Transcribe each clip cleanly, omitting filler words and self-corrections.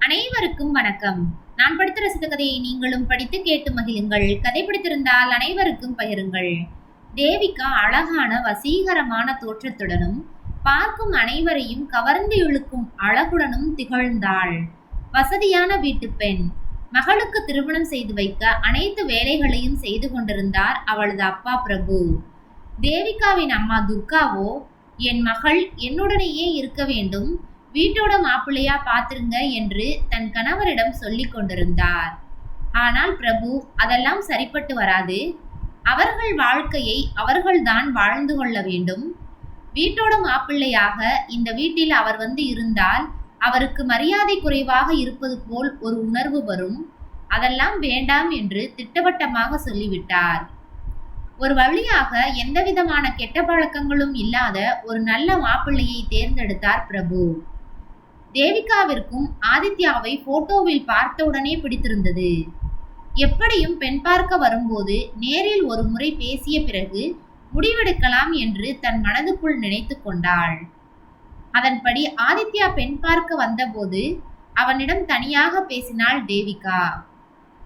அனைவருக்கும் வணக்கம். நான் படித்து ரசித்த கதையை நீங்களும் படித்து கேட்டு மகிழுங்கள். கதை பிடித்திருந்தால் அனைவருக்கும் பகிருங்கள். தேவிகா அழகான வசீகரமான தோற்றத்துடனும் பார்க்கும் அனைவரையும் கவர்ந்து இழுக்கும் அழகுடனும் திகழ்ந்தாள். வசதியான வீட்டு பெண். மகளுக்கு திருமணம் செய்து வைக்க அனைத்து வேலைகளையும் செய்து கொண்டிருந்தார் அவளது அப்பா பிரபு. தேவிகாவின் அம்மா துர்காவோ, என் மகள் என்னுடனேயே இருக்க வேண்டும், வீட்டோட மாப்பிள்ளையா பாத்துருங்க என்று தன் கணவரிடம் சொல்லி கொண்டிருந்தார். ஆனால் பிரபு அதெல்லாம் சரிப்பட்டு வராது. அவர்கள் வாழ்க்கையை அவர்கள்தான் வாழ்ந்து கொள்ள வேண்டும். வீட்டோட மாப்பிள்ளையாக இந்த வீட்டில் அவர் வந்து இருந்தால் அவருக்கு மரியாதை குறைவாக இருப்பது போல் ஒரு உணர்வு வரும். அதெல்லாம் வேண்டாம் என்று திட்டவட்டமாக சொல்லிவிட்டார். ஒரு வழியாக எந்தவிதமான கெட்ட பழக்கங்களும் இல்லாத ஒரு நல்ல மாப்பிள்ளையை தேர்ந்தெடுத்தார் பிரபு. தேவிகாவிற்கும் ஆதித்யாவை போட்டோவில் பார்த்தவுடனே பிடித்திருந்தது. எப்படியும் பெண் பார்க்க வரும்போது நேரில் ஒரு முறை பேசிய பிறகு முடிவெடுக்கலாம் என்று தன் மனதுக்குள் நினைத்து கொண்டாள். அதன்படி ஆதித்யா பெண் பார்க்க வந்தபோது அவனிடம் தனியாக பேசினாள் தேவிகா.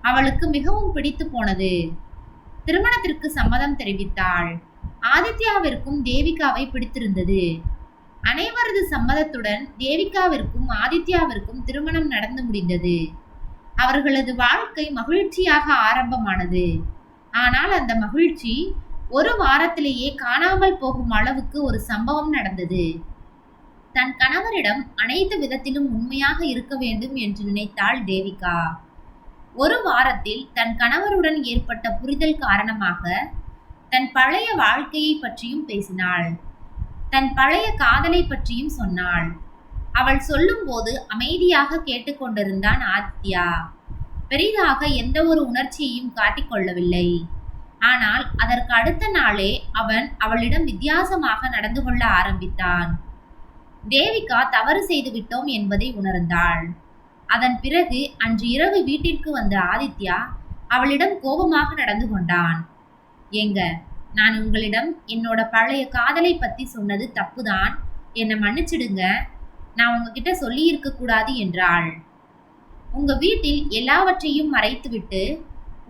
அவளுக்கு மிகவும் பிடித்து போனது. திருமணத்திற்கு சம்மதம் தெரிவித்தாள். ஆதித்யாவிற்கும் தேவிகாவை பிடித்திருந்தது. அனைவரது சம்மதத்துடன் தேவிகாவிற்கும் ஆதித்யாவிற்கும் திருமணம் நடந்து முடிந்தது. அவர்களது வாழ்க்கை மகிழ்ச்சியாக ஆரம்பமானது. ஆனால் அந்த மகிழ்ச்சி ஒரு வாரத்திலேயே காணாமல் போகும் அளவுக்கு ஒரு சம்பவம் நடந்தது. தன் கணவரிடம் அனைத்து விதத்திலும் உண்மையாக இருக்க வேண்டும் என்று நினைத்தாள் தேவிகா. ஒரு வாரத்தில் தன் கணவருடன் ஏற்பட்ட புரிதல் காரணமாக தன் பழைய வாழ்க்கையை பற்றியும் பேசினாள். தன் பழைய காதலை பற்றியும் சொன்னாள். அவள் சொல்லும் போது அமைதியாக கேட்டுக்கொண்டிருந்தான் ஆதித்யா. பெரிதாக எந்த ஒரு உணர்ச்சியையும் காட்டிக்கொள்ளவில்லை. ஆனால் அதற்கு அடுத்த நாளே அவன் அவளிடம் வித்தியாசமாக நடந்து கொள்ள ஆரம்பித்தான். தேவிகா தவறு செய்து விட்டோம் என்பதை உணர்ந்தாள். அதன் பிறகு அன்று இரவு வீட்டிற்கு வந்த ஆதித்யா அவளிடம் கோபமாக நடந்து கொண்டான். ஏங்க, நான் உங்களிடம் என்னோட பழைய காதலை பத்தி சொன்னது தப்புதான், என்னை மன்னிச்சிடுங்க, நான் உங்ககிட்ட சொல்லி இருக்க கூடாது என்றாள். உங்க வீட்டில் எல்லாவற்றையும் மறைத்துவிட்டு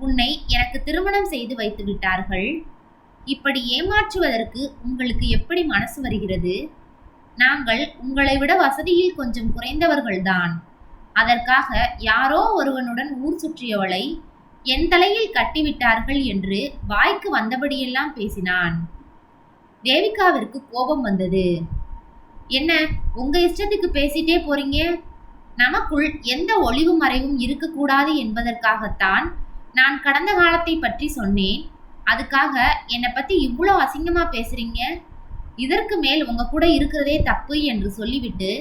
உன்னை எனக்கு திருமணம் செய்து வைத்து விட்டார்கள். இப்படி ஏமாற்றுவதற்கு உங்களுக்கு எப்படி மனசு வருகிறது? நாங்கள் உங்களை விட வசதியில் கொஞ்சம் குறைந்தவர்கள்தான். அதற்காக யாரோ ஒருவனுடன் ஊர் சுற்றியவளை என் தலையில் கட்டிவிட்டார்கள் என்று வாய்க்கு வந்தபடியெல்லாம் பேசினான். தேவிகாவிற்கு கோபம் வந்தது. என்ன, உங்க இஷ்டத்துக்கு பேசிட்டே போறீங்க? நமக்குள் எந்த ஒளிவு மறைவும் இருக்கக்கூடாது என்பதற்காகத்தான் நான் கடந்த காலத்தை பற்றி சொன்னேன். அதுக்காக என்னை பத்தி இவ்வளோ அசிங்கமா பேசுறீங்க? இதற்கு மேல் உங்க கூட இருக்கிறதே தப்பு என்று சொல்லிவிட்டு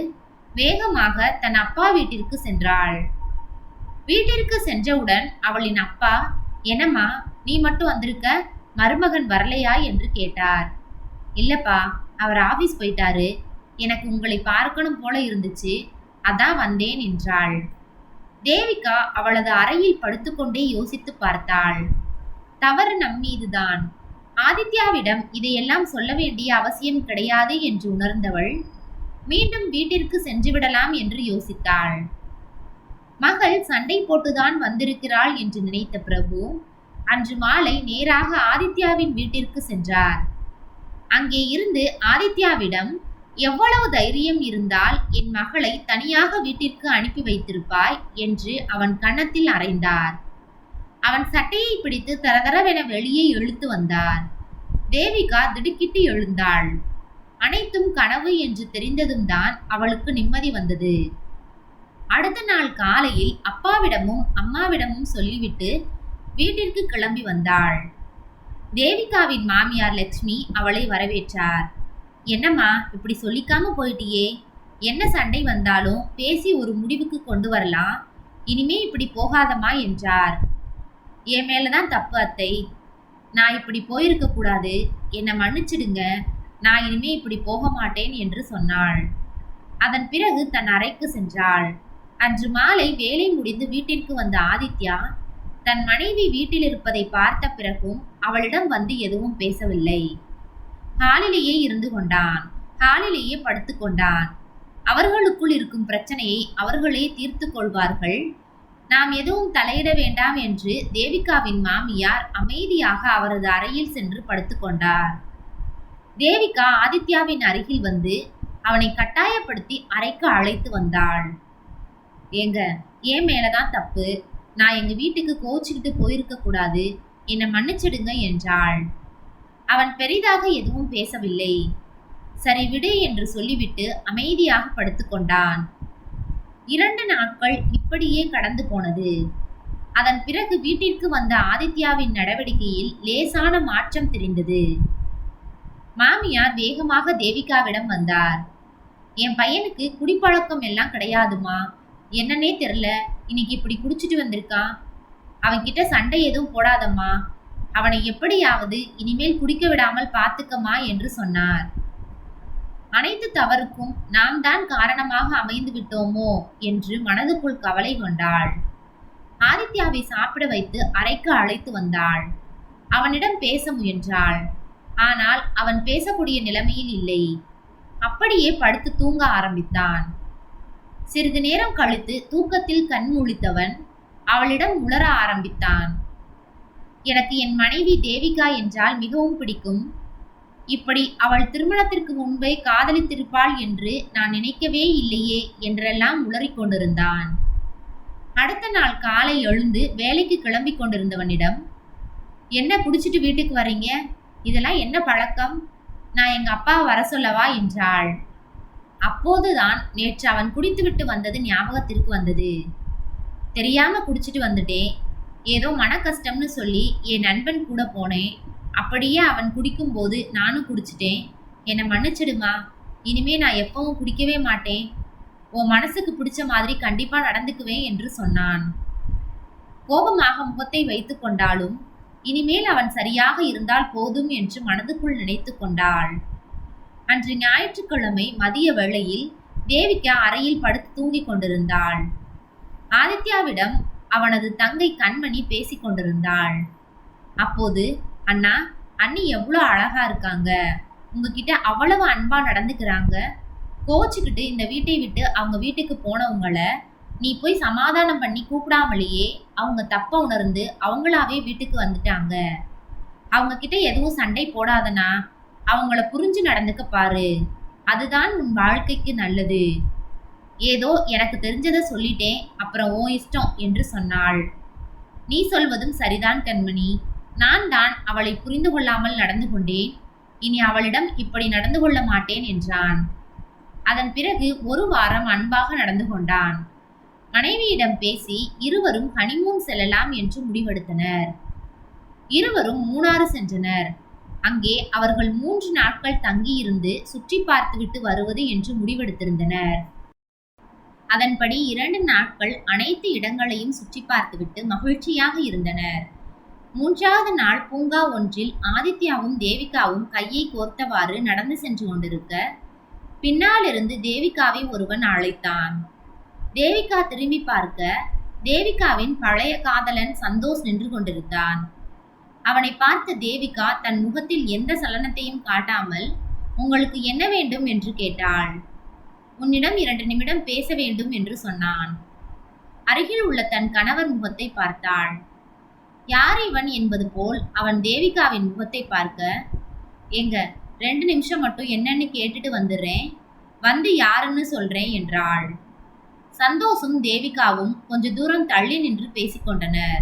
வேகமாக தன் அப்பா வீட்டிற்கு சென்றாள். வீட்டிற்கு சென்றவுடன் அவளின் அப்பா, என்னம்மா நீ மட்டும் வந்திருக்க, மருமகன் வரலையா என்று கேட்டார். இல்லப்பா, அவர் ஆபீஸ் போயிட்டாரு, எனக்கு உங்களை பார்க்கணும் போல இருந்துச்சு, அதான் வந்தேன் என்றாள். தேவிகா அவளது அறையில் படுத்துக்கொண்டே யோசித்து பார்த்தாள். தவறு நம்மீதுதான். ஆதித்யாவிடம் இதையெல்லாம் சொல்ல வேண்டிய அவசியம் கிடையாது என்று உணர்ந்தவள் மீண்டும் வீட்டிற்கு சென்று விடலாம் என்று யோசித்தாள். மகள் சண்டை போட்டுதான் வந்திருக்கிறாள் என்று நினைத்த பிரபு அன்று மாலை நேராக ஆதித்யாவின் வீட்டிற்கு சென்றார். அங்கே இருந்து ஆதித்யாவிடம், எவ்வளவு தைரியம் இருந்தால் என் மகளை தனியாக வீட்டிற்கு அனுப்பி வைத்திருப்பாய் என்று அவன் கன்னத்தில் அறைந்தார். அவன் சட்டையை பிடித்து தரதரவென வெளியே இழுத்து வந்தார். தேவிகா திடுக்கிட்டு எழுந்தாள். அனைத்தும் கனவு என்று தெரிந்ததும் தான் அவளுக்கு நிம்மதி வந்தது. அடுத்த நாள் காலையில் அப்பாவிடமும் அம்மாவிடமும் சொல்லிவிட்டு வீட்டிற்கு கிளம்பி வந்தாள். தேவிகாவின் மாமியார் லட்சுமி அவளை வரவேற்றார். என்னம்மா, இப்படி சொல்லிக்காம போயிட்டியே? என்ன சண்டை வந்தாலும் பேசி ஒரு முடிவுக்கு கொண்டு வரலாம், இனிமே இப்படி போகாதம்மா என்றார். என் மேலதான் தப்பு அத்தை, நான் இப்படி போயிருக்க கூடாது, என்னை மன்னிச்சிடுங்க, நான் இனிமே இப்படி போக மாட்டேன் என்று சொன்னாள். அதன் பிறகு தன் அறைக்கு சென்றாள். அன்று மாலை வேலை முடிந்து வீட்டிற்கு வந்த ஆதித்யா தன் மனைவி வீட்டில் இருப்பதை பார்த்த பிறகும் அவளிடம் வந்து எதுவும் பேசவில்லை. ஹாலிலேயே இருந்து கொண்டான். ஹாலிலேயே படுத்து கொண்டான். அவர்களுக்குள் இருக்கும் பிரச்சனையை அவர்களே தீர்த்து கொள்வார்கள். நாம் எதுவும் தலையிட வேண்டாம் என்று தேவிகாவின் மாமியார் அமைதியாக அவரது அறையில் சென்று படுத்துக்கொண்டார். தேவிகா ஆதித்யாவின் அருகில் வந்து அவனை கட்டாயப்படுத்தி அறைக்கு அழைத்து வந்தாள். ஏங்க, என் மேலதான் தப்பு. நான் எங்க வீட்டுக்கு கோச்சிக்கிட்டு போயிருக்க கூடாது. என்னை மன்னிச்சிடுங்க என்றாள். அவன் பெரிதாக எதுவும் பேசவில்லை. சரி விடு என்று சொல்லிவிட்டு அமைதியாக படுத்துக்கொண்டான். 2 நாட்கள் இப்படியே கடந்து போனது. அதன் பிறகு வீட்டிற்கு வந்த ஆதித்யாவின் நடவடிக்கையில் லேசான மாற்றம் தெரிந்தது. மாமியார் வேகமாக தேவிகாவிடம் வந்தார். என் பையனுக்கு குடிப்பழக்கம் எல்லாம் கிடையாதுமா, என்னன்னே தெரியல, இன்னைக்கு இப்படி குடிச்சிட்டு வந்திருக்கான். அவன்கிட்ட சண்டை எதுவும் போடாதம்மா, அவனை எப்படியாவது இனிமேல் குடிக்க விடாமல் பார்த்துக்கமா என்று சொன்னார். அனைத்து தவறுக்கும் நாம் தான் காரணமாக அமைந்து விட்டோமோ என்று மனதுக்குள் கவலை கொண்டாள். ஆதித்யாவை சாப்பிட வைத்து அறைக்கு அழைத்து வந்தாள். அவனிடம் பேச முயன்றாள். ஆனால் அவன் பேசக்கூடிய நிலைமையில் இல்லை. அப்படியே படுத்து தூங்க ஆரம்பித்தான். சிறிது நேரம் கழித்து தூக்கத்தில் கண் முழித்தவன் அவளிடம் உளர ஆரம்பித்தான். எனக்கு என் மனைவி தேவிகா என்றால் மிகவும் பிடிக்கும். இப்படி அவள் திருமணத்திற்கு முன்பே காதலித்திருப்பாள் என்று நான் நினைக்கவே இல்லையே என்றெல்லாம் உளறிக் கொண்டிருந்தான். அடுத்த நாள் காலை எழுந்து வேலைக்கு கிளம்பி கொண்டிருந்தவனிடம், என்ன குடிச்சிட்டு வீட்டுக்கு வரீங்க? இதெல்லாம் என்ன பழக்கம்? நான் எங்க அப்பாவை வர சொல்லவா என்றாள். அப்போதுதான் நேற்று அவன் குடித்துவிட்டு வந்தது ஞாபகத்திற்கு வந்தது. தெரியாம குடிச்சிட்டு வந்துட்டேன். ஏதோ மன கஷ்டம்னு சொல்லி என் நண்பன் கூட போனேன். அப்படியே அவன் குடிக்கும்போது நானும் குடிச்சிட்டேன். என்னை மன்னிச்சிடுமா, இனிமே நான் எப்பவும் குடிக்கவே மாட்டேன். உன் மனசுக்கு பிடிச்ச மாதிரி கண்டிப்பா நடந்துக்குவேன் என்று சொன்னான். கோபமாக முகத்தை வைத்து கொண்டாலும் இனிமேல் அவன் சரியாக இருந்தால் போதும் என்று மனதுக்குள் நினைத்து கொண்டாள். அன்று ஞாயிற்றுக்கிழமை மதிய வேளையில் தேவிகா அறையில் படுத்து தூங்கிக் கொண்டிருந்தாள். ஆதித்யாவிடம் அவனது தங்கை கண்மணி பேசிக் கொண்டிருந்தாள். அப்போது, அண்ணா, அண்ணி எவ்வளோ அழகா இருக்காங்க, உங்ககிட்ட அவ்வளவு அன்பா நடந்துக்கிறாங்க. கோச்சுக்கிட்டு இந்த வீட்டை விட்டு அவங்க வீட்டுக்கு போனவங்கள நீ போய் சமாதானம் பண்ணி கூப்பிடாமலேயே அவங்க தப்ப உணர்ந்து அவங்களாவே வீட்டுக்கு வந்துட்டாங்க. அவங்க கிட்ட எதுவும் சண்டை போடாதனா, அவங்கள புரிஞ்சு நடந்துக்க பாரு. அதுதான் உன் வாழ்க்கைக்கு நல்லது. ஏதோ எனக்கு தெரிஞ்சதை சொல்லிட்டேன், அப்புறம் ஓ இஷ்டம் என்று சொன்னாள். நீ சொல்வதும் சரிதான் கண்மணி. நான் தான் அவளை புரிந்து கொள்ளாமல் நடந்து கொண்டேன். இனி அவளிடம் இப்படி நடந்து கொள்ள மாட்டேன் என்றான். அதன் பிறகு 1 வாரம் அன்பாக நடந்து கொண்டான். மனைவியிடம் பேசி இருவரும் ஹனிமூன் செல்லலாம் என்று முடிவெடுத்தனர். இருவரும் மூணாறு சென்றனர். அங்கே அவர்கள் 3 நாட்கள் தங்கியிருந்து சுற்றி பார்த்துவிட்டு வருவது என்று முடிவெடுத்திருந்தனர். அதன்படி 2 நாட்கள் அனைத்து இடங்களையும் சுற்றி பார்த்துவிட்டு மகிழ்ச்சியாக இருந்தனர். 3வது நாள் பூங்கா ஒன்றில் ஆதித்யாவும் தேவிகாவும் கையை கோர்த்தவாறு நடந்து சென்று கொண்டிருக்க, பின்னாலிருந்து தேவிகாவை ஒருவன் அழைத்தான். தேவிகா திரும்பி பார்க்க தேவிகாவின் பழைய காதலன் சந்தோஷ் நின்று கொண்டிருந்தான். அவனை பார்த்த தேவிகா தன் முகத்தில் எந்த சலனத்தையும் காட்டாமல், உங்களுக்கு என்ன வேண்டும் என்று கேட்டாள். உன்னிடம் 2 நிமிடம் பேச வேண்டும் என்று சொன்னான். அருகில் உள்ள தன் கணவர் முகத்தை பார்த்தாள். யார் இவன் என்பது போல் அவன் தேவிகாவின் முகத்தை பார்க்க, எங்க 2 நிமிஷம் மட்டும் என்னன்னு கேட்டுட்டு வந்துடுறேன், வந்து யாருன்னு சொல்றேன் என்றாள். சந்தோஷும் தேவிகாவும் கொஞ்ச தூரம் தள்ளி நின்று பேசிக்கொண்டனர்.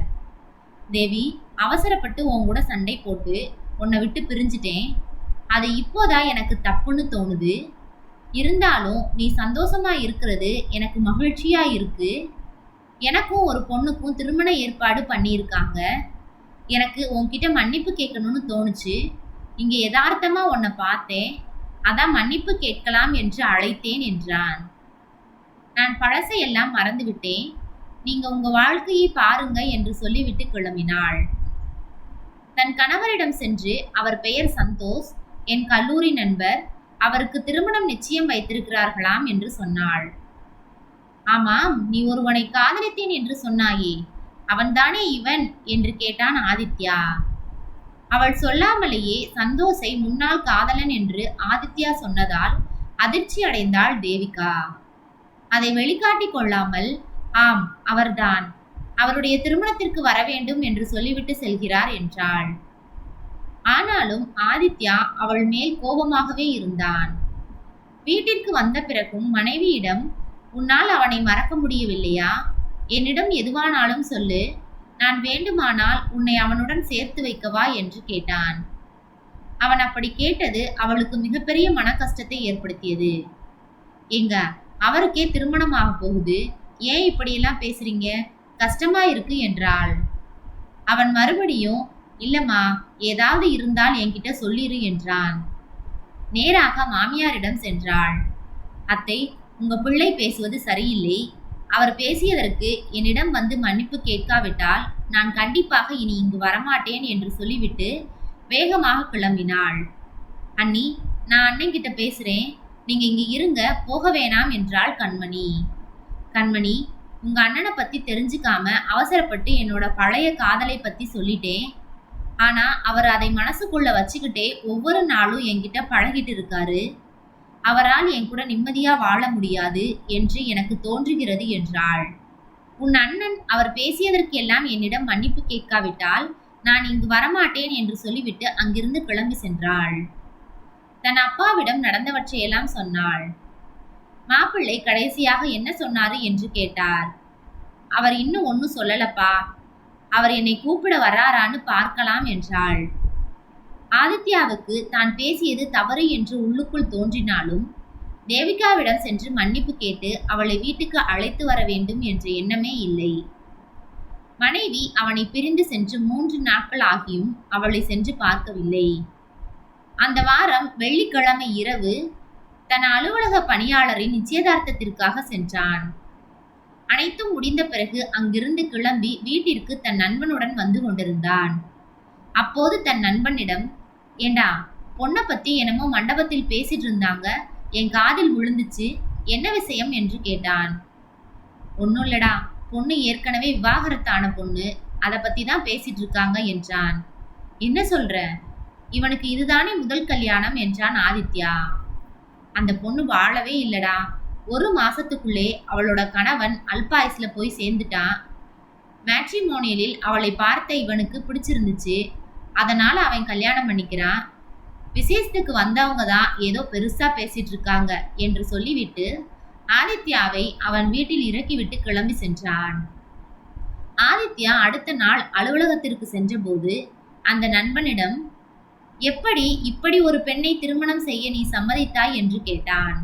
தேவி, அவசரப்பட்டு உன் கூட சண்டை போட்டு உன்னை விட்டு பிரிஞ்சிட்டேன். அது இப்போதான் எனக்கு தப்புன்னு தோணுது. இருந்தாலும் நீ சந்தோஷமா இருக்கிறது எனக்கு மகிழ்ச்சியா இருக்கு. எனக்கும் ஒரு பொண்ணுக்கும் திருமண ஏற்பாடு பண்ணியிருக்காங்க. எனக்கு உன்கிட்ட மன்னிப்பு கேட்கணும்னு தோணுச்சு. இங்கே யதார்த்தமா உன்னை பார்த்தேன், அதான் மன்னிப்பு கேட்கலாம் என்று அழைத்தேன் என்றான். நான் பழசையெல்லாம் மறந்து விட்டேன். நீங்க உங்க வாழ்க்கையை பாருங்க என்று சொல்லிவிட்டு கிளம்பினாள். தன் கணவரிடம் சென்று, அவர் பெயர் சந்தோஷ், என் கல்லூரி நண்பர், அவருக்கு திருமணம் நிச்சயம் வைத்திருக்கிறார்களாம் என்று சொன்னாள். ஆமாம், நீ ஒருவனை காதலித்தேன் என்று சொன்னாயே, அவன்தானே இவன் என்று கேட்டான் ஆதித்யா. அவள் சொல்லாமலேயே சந்தோஷை முன்னாள் காதலன் என்று ஆதித்யா சொன்னதால் அதிர்ச்சி அடைந்தாள் தேவிகா. அதை வெளிக்காட்டிக் கொள்ளாமல், ஆம், அவர்தான், அவருடைய திருமணத்திற்கு வர வேண்டும் என்று சொல்லிவிட்டு செல்கிறார் என்றாள். ஆனாலும் ஆதித்யா அவள் மேல் கோபமாகவே இருந்தான். வீட்டிற்கு வந்த பிறகும் மனைவியிடம், உன்னால் அவனை மறக்க முடியவில்லையா? என்னிடம் எதுவானாலும் சொல்லு, நான் வேண்டுமானால் உன்னை அவனுடன் சேர்த்து வைக்கவா என்று கேட்டான். அவன் அப்படி கேட்டது அவளுக்கு மிகப்பெரிய மன கஷ்டத்தை ஏற்படுத்தியது. எங்க அவருக்கே திருமணமாக போகுது, ஏன் இப்படியெல்லாம் பேசுறீங்க, கஷ்டமா இருக்கு என்றாள். அவன் மறுபடியும், இல்லம்மா, ஏதாவது இருந்தால் என்கிட்ட சொல்லிரு என்றான். நேராக மாமியாரிடம் சென்றாள். அத்தை, உங்க பிள்ளை பேசுவது சரியில்லை. அவர் பேசியதற்கு என்னிடம் வந்து மன்னிப்பு கேட்காவிட்டால் நான் கண்டிப்பாக இனி இங்கு வரமாட்டேன் என்று சொல்லிவிட்டு வேகமாக கிளம்பினாள். அண்ணி, நான் அண்ணன்கிட்ட பேசுறேன், நீங்க இங்க இருங்க, போக வேணாம் என்றாள் கண்மணி. கண்மணி, உங்க அண்ணனை பத்தி தெரிஞ்சுக்காம அவசரப்பட்டு என்னோட பழைய காதலை பத்தி சொல்லிட்டேன். ஆனா அவர் அதை மனசுக்குள்ள வச்சுக்கிட்டே ஒவ்வொரு நாளும் என்கிட்ட பழகிட்டு இருக்காரு. அவரால் என் கூட நிம்மதியா வாழ முடியாது என்று எனக்கு தோன்றுகிறது என்றாள். உன் அண்ணன் அவர் பேசியதற்கு எல்லாம் என்னிடம் மன்னிப்பு கேட்காவிட்டால் நான் இங்கு வரமாட்டேன் என்று சொல்லிவிட்டு அங்கிருந்து கிளம்பி சென்றாள். தன் அப்பாவிடம் நடந்தவற்றையெல்லாம் சொன்னாள். மாப்பிள்ளை கடைசியாக என்ன சொன்னாரு என்று கேட்டார். அவர் இன்னும் ஒன்னும் சொல்லலப்பா, அவர் என்னை கூப்பிட வர்றாரான்னு பார்க்கலாம் என்றாள். ஆதித்யாவுக்கு தான் பேசியது தவறு என்று உள்ளுக்குள் தோன்றினாலும் தேவிகாவிடம் சென்று மன்னிப்பு கேட்டு அவளை வீட்டுக்கு அழைத்து வர வேண்டும் என்ற எண்ணமே இல்லை. மனைவி அவனை பிரிந்து சென்று 3 நாட்கள் ஆகியும் அவளை சென்று பார்க்கவில்லை. அந்த வாரம் வெள்ளிக்கிழமை இரவு தன் அலுவலக பணியாளரின் நிச்சயதார்த்தத்திற்காக சென்றான். அனைத்தும் முடிந்த பிறகு அங்கிருந்து கிளம்பி வீட்டிற்கு தன் நண்பனுடன் வந்து கொண்டிருந்தான். அப்போது தன் நண்பனிடம், ஏண்டா, பொண்ணை பத்தி என்னமோ மண்டபத்தில் பேசிட்டு இருந்தாங்க, என் காதில் விழுந்துச்சு, என்ன விஷயம் என்று கேட்டான். ஒன்னும் இல்லடா, பொண்ணு ஏற்கனவே விவாகரத்தான பொண்ணு, அதை பத்தி தான் பேசிட்டு இருக்காங்க என்றான். என்ன சொல்ற? இவனுக்கு இதுதானே முதல் கல்யாணம் என்றான் ஆதித்யா. அந்த பொண்ணு வாழவே இல்லடா, 1 மாசத்துக்குள்ளே அவளோட கணவன் அல்பாயுஸ்ல போய் சேர்ந்துட்டான். மேட்ரிமோனியலில் அவளை பார்த்த இவனுக்கு பிடிச்சிருந்துச்சு, அதனால அவன் கல்யாணம் பண்ணிக்கிறான். விசேஷத்துக்கு வந்தவங்க தான் ஏதோ பெருசா பேசிட்டு இருக்காங்க என்று சொல்லிவிட்டு ஆதித்யாவை அவன் வீட்டில் இறக்கிவிட்டு கிளம்பி சென்றான். ஆதித்யா அடுத்த நாள் அலுவலகத்திற்கு சென்றபோது அந்த நண்பனிடம், எப்படி இப்படி ஒரு பெண்ணை திருமணம் செய்ய நீ சம்மதித்தாய் என்று கேட்டான்.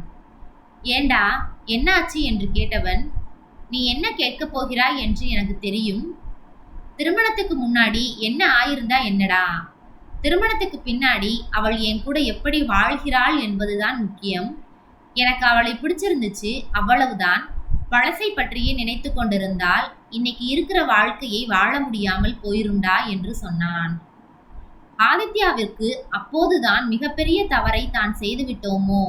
ஏண்டா, என்னாச்சு என்று கேட்டவன், நீ என்ன கேட்கப் போகிறாய் என்று எனக்கு தெரியும். திருமணத்துக்கு முன்னாடி என்ன ஆயிருந்தா என்னடா, திருமணத்துக்கு பின்னாடி அவள் என் கூட எப்படி வாழ்கிறாள் என்பதுதான் முக்கியம். எனக்கு அவளை பிடிச்சிருந்துச்சு, அவ்வளவுதான். பழசை பற்றியே நினைத்து கொண்டிருந்தால் இன்னைக்கு இருக்கிற வாழ்க்கையை வாழ முடியாமல் போயிருண்டா என்று சொன்னான். ஆதித்யாவிற்கு அப்போதுதான் மிகப்பெரிய தவறை தான் செய்துவிட்டோமோ,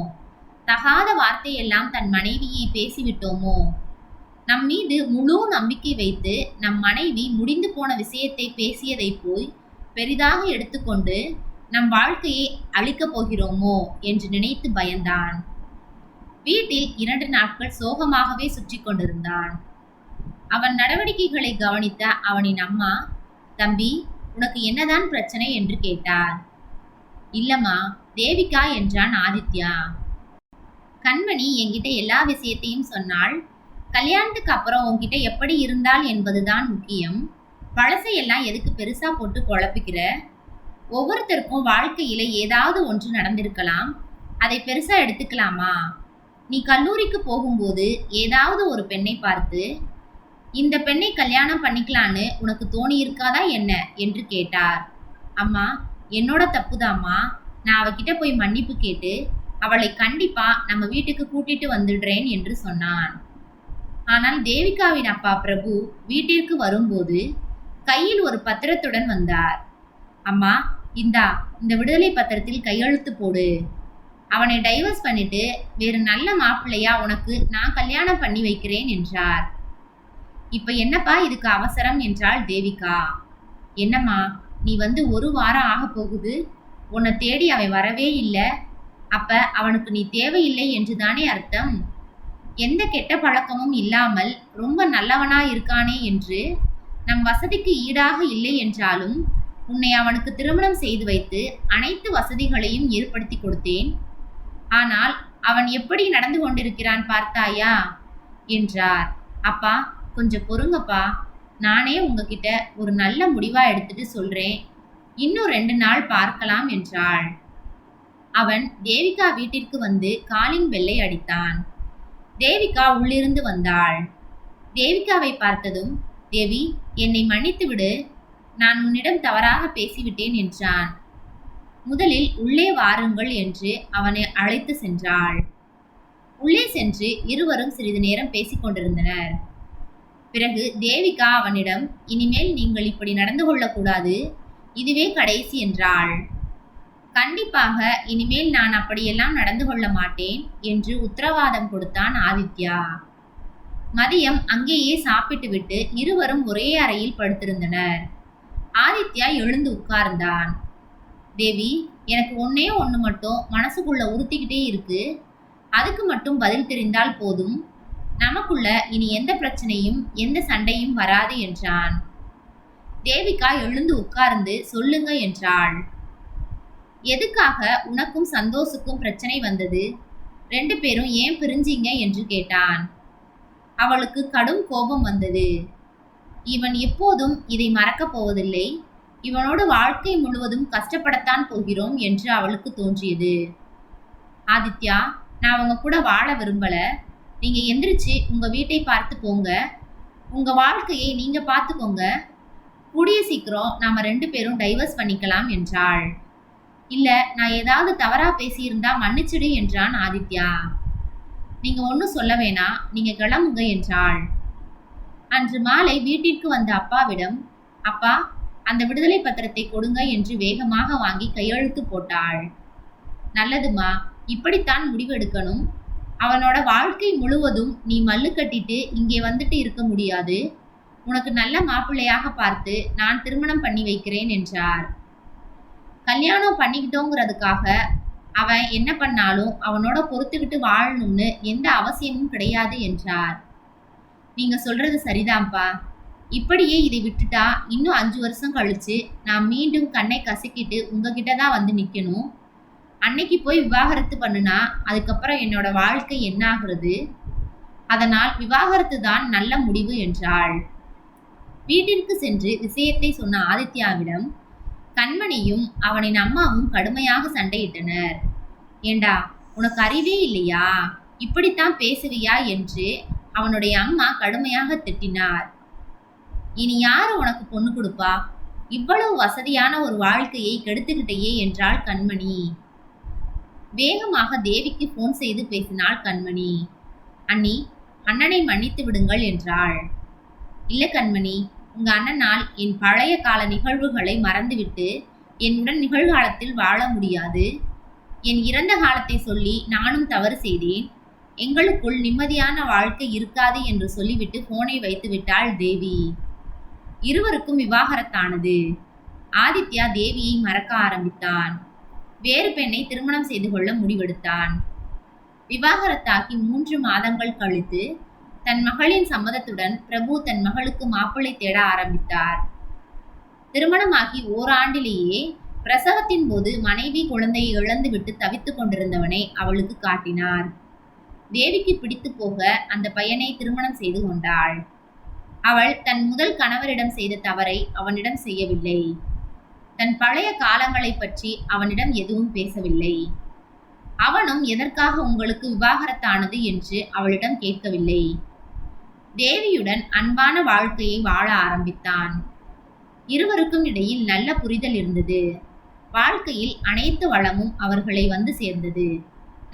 தகாத வார்த்தையெல்லாம் தன் மனைவியை பேசிவிட்டோமோ, நம் மீது முழு நம்பிக்கை வைத்து நம் மனைவி முடிந்து போன விஷயத்தை பேசியதை போய் பெரிதாக எடுத்துக்கொண்டு நம் வாழ்க்கையை அழிக்கப் போகிறோமோ என்று நினைத்து பயந்தான். வீட்டில் 2 நாட்கள் சோகமாகவே சுற்றி கொண்டிருந்தான். அவன் நடவடிக்கைகளை கவனித்த அவனின் அம்மா, தம்பி, உனக்கு என்னதான் பிரச்சனை என்று கேட்டார். இல்லம்மா, தேவிகா என்றான் ஆதித்யா. கண்மணி என்கிட்ட எல்லா விஷயத்தையும் சொன்னாள். கல்யாணத்துக்கு அப்புறம் உன்கிட்ட எப்படி இருந்தால் என்பதுதான் முக்கியம். பழசையெல்லாம் எதுக்கு பெருசா போட்டு குழப்பிக்கிற? ஒவ்வொருத்தருக்கும் வாழ்க்கையில ஏதாவது ஒன்று நடந்திருக்கலாம், அதை பெருசா எடுத்துக்கலாமா? நீ கல்லூரிக்கு போகும்போது ஏதாவது ஒரு பெண்ணை பார்த்து இந்த பெண்ணை கல்யாணம் பண்ணிக்கலான்னு உனக்கு தோணி இருக்காதா என்ன என்று கேட்டார். அம்மா, என்னோட தப்புதாம்மா, நான் அவகிட்ட போய் மன்னிப்பு கேட்டு அவளை கண்டிப்பா நம்ம வீட்டுக்கு கூட்டிட்டு வந்துடுறேன் என்று சொன்னான். ஆனால் தேவிகாவின் அப்பா பிரபு வீட்டிற்கு வரும்போது கையில் ஒரு பத்திரத்துடன் வந்தார். அம்மா, இந்த விடுதலை பத்திரத்தில் கையெழுத்து போடு. அவனை டைவர்ஸ் பண்ணிட்டு வேறு நல்ல மாப்பிள்ளையா உனக்கு நான் கல்யாணம் பண்ணி வைக்கிறேன் என்றார். இப்ப என்னப்பா இதுக்கு அவசரம் என்றாள் தேவிகா. என்னம்மா, நீ வந்து 1 வாரம் ஆக போகுது, உன்னை தேடி அவன் வரவே இல்லை. அப்ப அவனுக்கு நீ தேவையில்லை என்றுதானே அர்த்தம்? எந்த கெட்ட பழக்கமும் இல்லாமல் ரொம்ப நல்லவனா இருக்கானே என்று நம் வசதிக்கு ஈடாக இல்லை என்றாலும் உன்னை அவனுக்கு திருமணம் செய்து வைத்து அனைத்து வசதிகளையும் ஏற்படுத்தி கொடுத்தேன். ஆனால் அவன் எப்படி நடந்து கொண்டிருக்கிறான் பார்த்தாயா என்றார். அப்பா, கொஞ்சம் பொறுங்கப்பா, நானே உங்ககிட்ட ஒரு நல்ல முடிவா எடுத்துட்டு சொல்றேன், இன்னும் 2 நாள் பார்க்கலாம் என்றாள். அவன் தேவிகா வீட்டிற்கு வந்து காலிங் பெல்லை அடித்தான். தேவிகா உள்ளிருந்து வந்தாள். தேவிகாவை பார்த்ததும், தேவி, என்னை மன்னித்து விடு, நான் உன்னிடம் தவறாக பேசிவிட்டேன் என்றான். முதலில் உள்ளே வாருங்கள் என்று அவனை அழைத்து சென்றாள். உள்ளே சென்று இருவரும் சிறிது நேரம் பேசிக் கொண்டிருந்தனர். பிறகு தேவிகா அவனிடம், இனிமேல் நீங்கள் இப்படி நடந்து கொள்ளக்கூடாது, இதுவே கடைசி என்றாள். கண்டிப்பாக இனிமேல் நான் அப்படியெல்லாம் நடந்து கொள்ள மாட்டேன் என்று உத்தரவாதம் கொடுத்தான் ஆதித்யா. மதியம் அங்கேயே சாப்பிட்டுவிட்டு இருவரும் ஒரே அறையில் படுத்திருந்தனர். ஆதித்யா எழுந்து உட்கார்ந்தான். தேவி, எனக்கு ஒன்னே ஒன்று மட்டும் மனசுக்குள்ள உறுத்திக்கிட்டே இருக்கு, அதுக்கு மட்டும் பதில் தெரிந்தால் போதும், நமக்குள்ள இனி எந்த பிரச்சனையும் எந்த சண்டையும் வராது என்றான். தேவிகா எழுந்து உட்கார்ந்து சொல்லுங்க என்றாள். எதுக்காக உனக்கும் சந்தோஷுக்கும் பிரச்சனை வந்தது? 2 பேரும் ஏன் பிரிஞ்சீங்க என்று கேட்டான். அவளுக்கு கடும் கோபம் வந்தது. இவன் எப்போதும் இதை மறக்கப் போவதில்லை, இவனோடு வாழ்க்கை முழுவதும் கஷ்டப்படத்தான் போகிறோம் என்று அவளுக்கு தோன்றியது. ஆதித்யா, நான் உங்க கூட வாழ விரும்பல, நீங்க எந்திரிச்சு உங்க வீட்டை பார்த்து போங்க, உங்க வாழ்க்கையை நீங்க பார்த்துக்கோங்க, கூடிய சீக்கிரம் நாம 2 பேரும் டைவர்ஸ் பண்ணிக்கலாம் என்றாள். இல்ல, நான் ஏதாவது தவறா பேசியிருந்தா மன்னிச்சிடு என்றான் ஆதித்யா. நீங்க ஒன்றும் சொல்ல வேணாம், நீங்க கிளம்புங்க என்றாள். அன்று மாலை வீட்டிற்கு வந்த அப்பாவிடம், அப்பா, அந்த விடுதலை பத்திரத்தை கொடுங்க என்று வேகமாக வாங்கி கையெழுத்து போட்டாள். நல்லதுமா, இப்படித்தான் முடிவெடுக்கணும். அவனோட வாழ்க்கை முழுவதும் நீ மல்லு கட்டிட்டு இங்கே வந்துட்டு இருக்க முடியாது. உனக்கு நல்ல மாப்பிள்ளையாக பார்த்து நான் திருமணம் பண்ணி வைக்கிறேன் என்றார். கல்யாணம் பண்ணிக்கிட்டோங்கிறதுக்காக அவன் என்ன பண்ணாலும் அவனோட பொறுத்துக்கிட்டு வாழணும்னு எந்த அவசியமும் கிடையாது என்றார். நீங்க சொல்றது சரிதான்ப்பா, இப்படியே இதை விட்டுட்டா இன்னும் 5 வருஷம் கழிச்சு நான் மீண்டும் கண்ணை கசக்கிட்டு உங்ககிட்ட தான் வந்து நிற்கணும். அன்னைக்கு போய் விவாகரத்து பண்ணுனா அதுக்கப்புறம் என்னோட வாழ்க்கை என்ன ஆகுறது? அதனால் விவாகரத்து தான் நல்ல முடிவு என்றாள். வீட்டிற்கு சென்று விஷயத்தை சொன்ன ஆதித்யாவிடம் கண்மணியும் அவனின் அம்மாவும் கடுமையாக சண்டையிட்டனர். ஏண்டா, உனக்கு அறிவே இல்லையா? இப்படித்தான் பேசுவியா என்று அவனுடைய அம்மா கடுமையாக திட்டினார். இனி யாரு உனக்கு பொண்ணு கொடுப்பா? இவ்வளவு வசதியான ஒரு வாழ்க்கையை கெடுத்துக்கிட்டேயே என்றாள் கண்மணி. வேகமாக தேவிக்கு போன் செய்து பேசினாள் கண்மணி. அண்ணி, அண்ணனை மன்னித்து விடுங்கள் என்றாள். இல்ல கண்மணி, உங்க அண்ணனால் என் பழைய கால நிகழ்வுகளை மறந்துவிட்டு என்னுடன் நிகழ்காலத்தில் வாழ முடியாது. என் இறந்த காலத்தை சொல்லி நானும் தவறு செய்தேன். எங்களுக்குள் நிம்மதியான வாழ்க்கை இருக்காது என்று சொல்லிவிட்டு போனை வைத்து விட்டாள் தேவி. இருவருக்கும் விவாகரத்தானது. ஆதித்யா தேவியை மறக்க ஆரம்பித்தான். வேறு பெண்ணை திருமணம் செய்து கொள்ள முடிவெடுத்தான். விவாகரத்தாகி 3 மாதங்கள் கழித்து தன் மகளின் சம்மதத்துடன் பிரபு தன் மகளுக்கு மாப்பிள்ளை தேட ஆரம்பித்தார். திருமணமாகி ஓராண்டிலேயே பிரசவத்தின் போது மனைவி குழந்தையை இழந்துவிட்டு தவித்துக் கொண்டிருந்தவனை அவளுக்கு காட்டினார். தேவிக்கு பிடித்து போக அந்த பையனை திருமணம் செய்து கொண்டாள். அவள் தன் முதல் கணவரிடம் செய்த தவறை அவனிடம் செய்யவில்லை. தன் பழைய காலங்களை பற்றி அவனிடம் எதுவும் பேசவில்லை. அவனும் எதற்காக உங்களுக்கு விவாகரத்தானது என்று அவளிடம் கேட்கவில்லை. தேவியுடன் அன்பான வாழ்க்கையை வாழ ஆரம்பித்தான். இருவருக்கும் இடையில் நல்ல புரிதல் இருந்தது. வாழ்க்கையில் அனைத்து வளமும் அவர்களை வந்து சேர்ந்தது.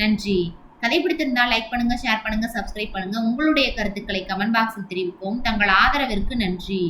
நன்றி. கதை பிடித்திருந்தால் லைக் பண்ணுங்க, ஷேர் பண்ணுங்க, சப்ஸ்கிரைப் பண்ணுங்க. உங்களுடைய கருத்துக்களை கமெண்ட் பாக்ஸில் தெரிவிக்கவும். தங்கள் ஆதரவிற்கு நன்றி.